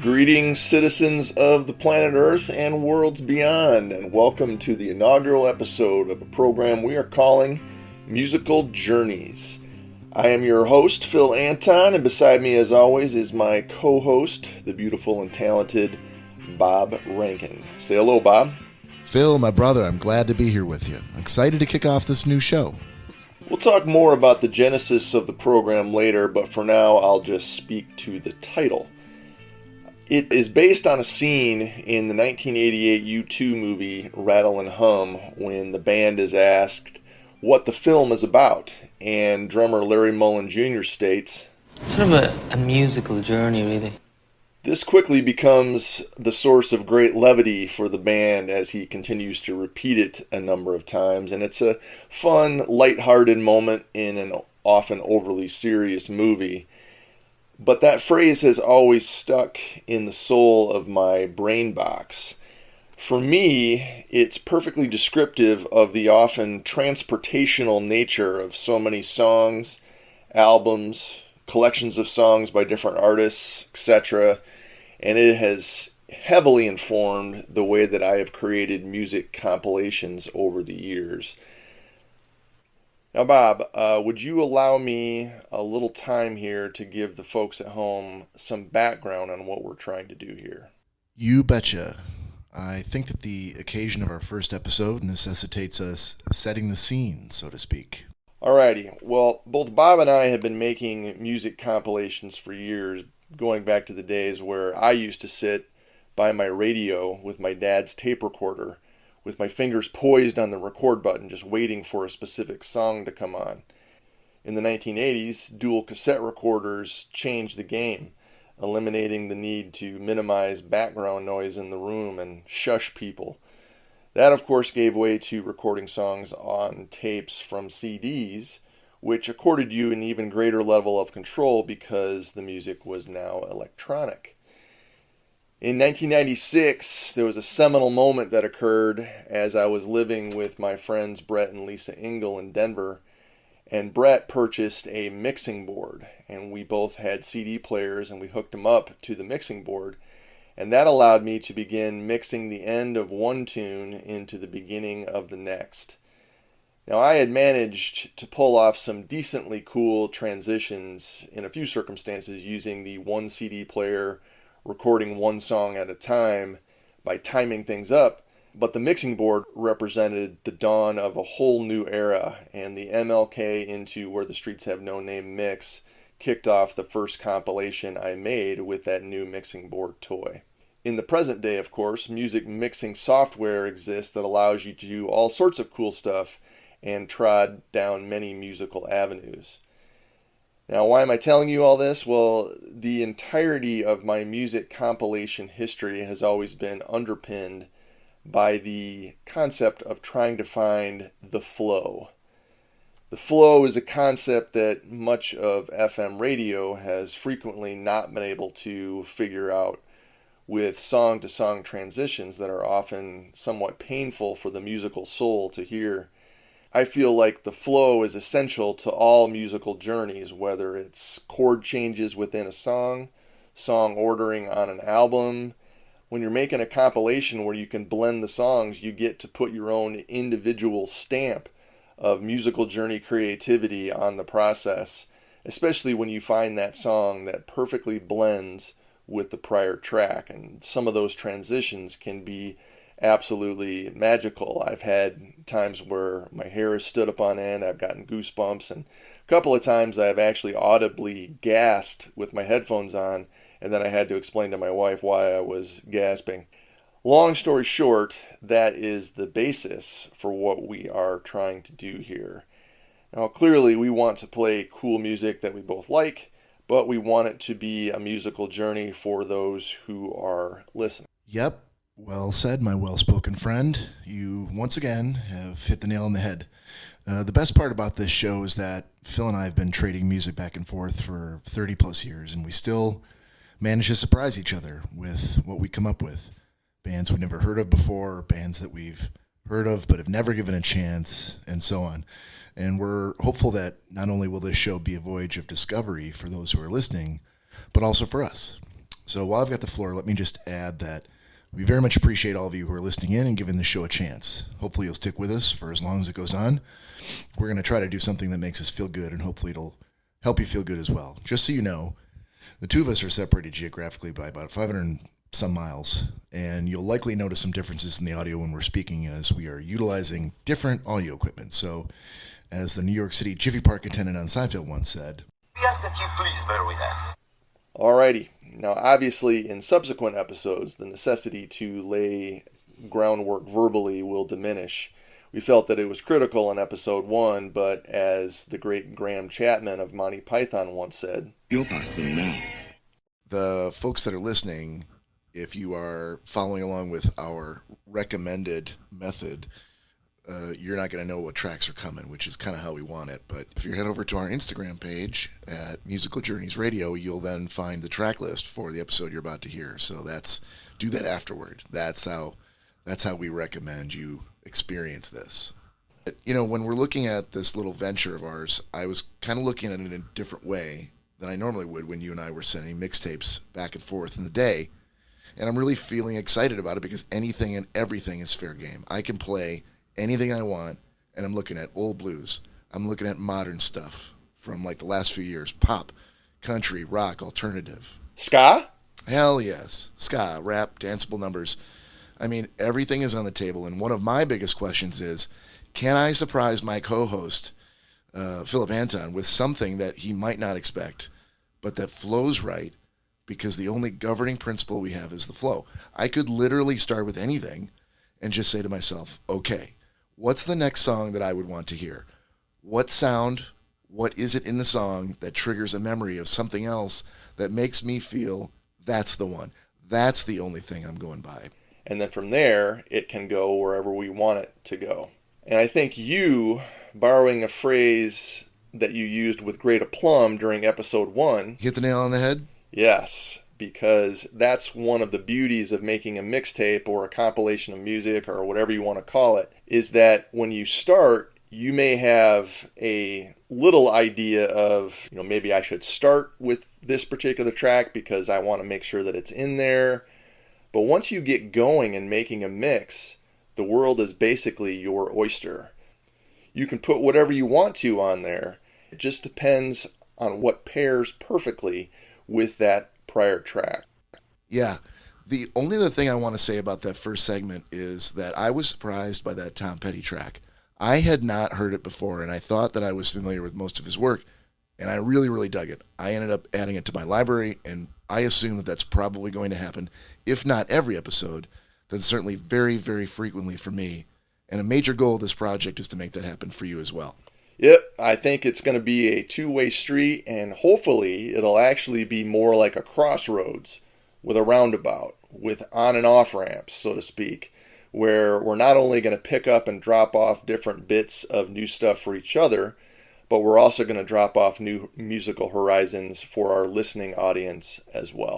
Greetings, citizens of the planet Earth and worlds beyond, and welcome to the inaugural episode of a program we are calling Musical Journeys. I am your host, Phil Anton, and beside me, as always, is my co-host, the beautiful and talented Bob Rankin. Say hello, Bob. Phil, my brother, I'm glad to be here with you. I'm excited to kick off this new show. We'll talk more about the genesis of the program later, but for now, I'll just speak to the title. It is based on a scene in the 1988 U2 movie Rattle and Hum when the band is asked what the film is about, and drummer Larry Mullen Jr. states, Sort of a musical journey, really. This quickly becomes the source of great levity for the band as he continues to repeat it a number of times, and it's a fun, lighthearted moment in an often overly serious movie. But that phrase has always stuck in the soul of my brain box. For me, it's perfectly descriptive of the often transportational nature of so many songs, albums, collections of songs by different artists, etc., and it has heavily informed the way that I have created music compilations over the years. Now, Bob, would you allow me a little time here to give the folks at home some background on what we're trying to do here? You betcha. I think that the occasion of our first episode necessitates us setting the scene, so to speak. Alrighty. Well, both Bob and I have been making music compilations for years, going back to the days where I used to sit by my radio with my dad's tape recorder, with my fingers poised on the record button, just waiting for a specific song to come on. In the 1980s, dual cassette recorders changed the game, eliminating the need to minimize background noise in the room and shush people. That, of course, gave way to recording songs on tapes from CDs, which accorded you an even greater level of control because the music was now electronic. In 1996, there was a seminal moment that occurred as I was living with my friends Brett and Lisa Engel in Denver, and Brett purchased a mixing board, and we both had CD players, and we hooked them up to the mixing board, and that allowed me to begin mixing the end of one tune into the beginning of the next. Now, I had managed to pull off some decently cool transitions in a few circumstances using the one CD player, recording one song at a time by timing things up, but the mixing board represented the dawn of a whole new era, and the MLK Into Where the Streets Have No Name mix kicked off the first compilation I made with that new mixing board toy. In the present day, of course, music mixing software exists that allows you to do all sorts of cool stuff and trod down many musical avenues. Now, why am I telling you all this? Well, the entirety of my music compilation history has always been underpinned by the concept of trying to find the flow. The flow is a concept that much of FM radio has frequently not been able to figure out, with song-to-song transitions that are often somewhat painful for the musical soul to hear. I feel like the flow is essential to all musical journeys, whether it's chord changes within a song, song ordering on an album. When you're making a compilation where you can blend the songs, you get to put your own individual stamp of musical journey creativity on the process, especially when you find that song that perfectly blends with the prior track. And some of those transitions can be absolutely magical. I've had times where my hair has stood up on end, I've gotten goosebumps, and a couple of times I've actually audibly gasped with my headphones on, and then I had to explain to my wife why I was gasping. Long story short, that is the basis for what we are trying to do here. Now, clearly we want to play cool music that we both like, but we want it to be a musical journey for those who are listening. Yep. Well said, my well-spoken friend. You, once again, have hit the nail on the head. The best part about this show is that Phil and I have been trading music back and forth for 30 plus years, and we still manage to surprise each other with what we come up with. Bands we've never heard of before, bands that we've heard of but have never given a chance, and so on. And we're hopeful that not only will this show be a voyage of discovery for those who are listening, but also for us. So while I've got the floor, let me just add that we very much appreciate all of you who are listening in and giving the show a chance. Hopefully you'll stick with us for as long as it goes on. We're going to try to do something that makes us feel good, and hopefully it'll help you feel good as well. Just so you know, the two of us are separated geographically by about 500 and some miles, and you'll likely notice some differences in the audio when we're speaking as we are utilizing different audio equipment. So, as the New York City Jiffy Park attendant on Seinfeld once said, We ask that you please bear with us. Alrighty. Now, obviously, in subsequent episodes, the necessity to lay groundwork verbally will diminish. We felt that it was critical in episode 1, but as the great Graham Chapman of Monty Python once said, You're past them now. the folks that are listening, if you are following along with our recommended method, you're not going to know what tracks are coming, which is kind of how we want it. But if you head over to our Instagram page at Musical Journeys Radio, you'll then find the track list for the episode you're about to hear. So do that afterward. That's how we recommend you experience this. You know, when we're looking at this little venture of ours, I was kind of looking at it in a different way than I normally would when you and I were sending mixtapes back and forth in the day. And I'm really feeling excited about it because anything and everything is fair game. I can play anything I want, and I'm looking at old blues. I'm looking at modern stuff from like the last few years. Pop, country, rock, alternative. Ska? Hell yes. Ska, rap, danceable numbers. I mean, everything is on the table. And one of my biggest questions is, can I surprise my co-host, Philip Anton, with something that he might not expect, but that flows right, because the only governing principle we have is the flow. I could literally start with anything and just say to myself, okay, what's the next song that I would want to hear? What sound, what is it in the song that triggers a memory of something else that makes me feel that's the one? That's the only thing I'm going by. And then from there, it can go wherever we want it to go. And I think you, borrowing a phrase that you used with great aplomb during episode 1. Hit the nail on the head? Yes, because that's one of the beauties of making a mixtape or a compilation of music or whatever you want to call it, is that when you start, you may have a little idea of, maybe I should start with this particular track because I want to make sure that it's in there. But once you get going and making a mix, the world is basically your oyster. You can put whatever you want to on there. It just depends on what pairs perfectly with that prior track. Yeah. The only other thing I want to say about that first segment is that I was surprised by that Tom Petty track. I had not heard it before, and I thought that I was familiar with most of his work, and I really, really dug it. I ended up adding it to my library, and I assume that that's probably going to happen, if not every episode, then certainly very, very frequently for me. And a major goal of this project is to make that happen for you as well. Yep, I think it's going to be a two-way street, and hopefully it'll actually be more like a crossroads with a roundabout, with on and off ramps, so to speak, where we're not only going to pick up and drop off different bits of new stuff for each other, but we're also going to drop off new musical horizons for our listening audience as well.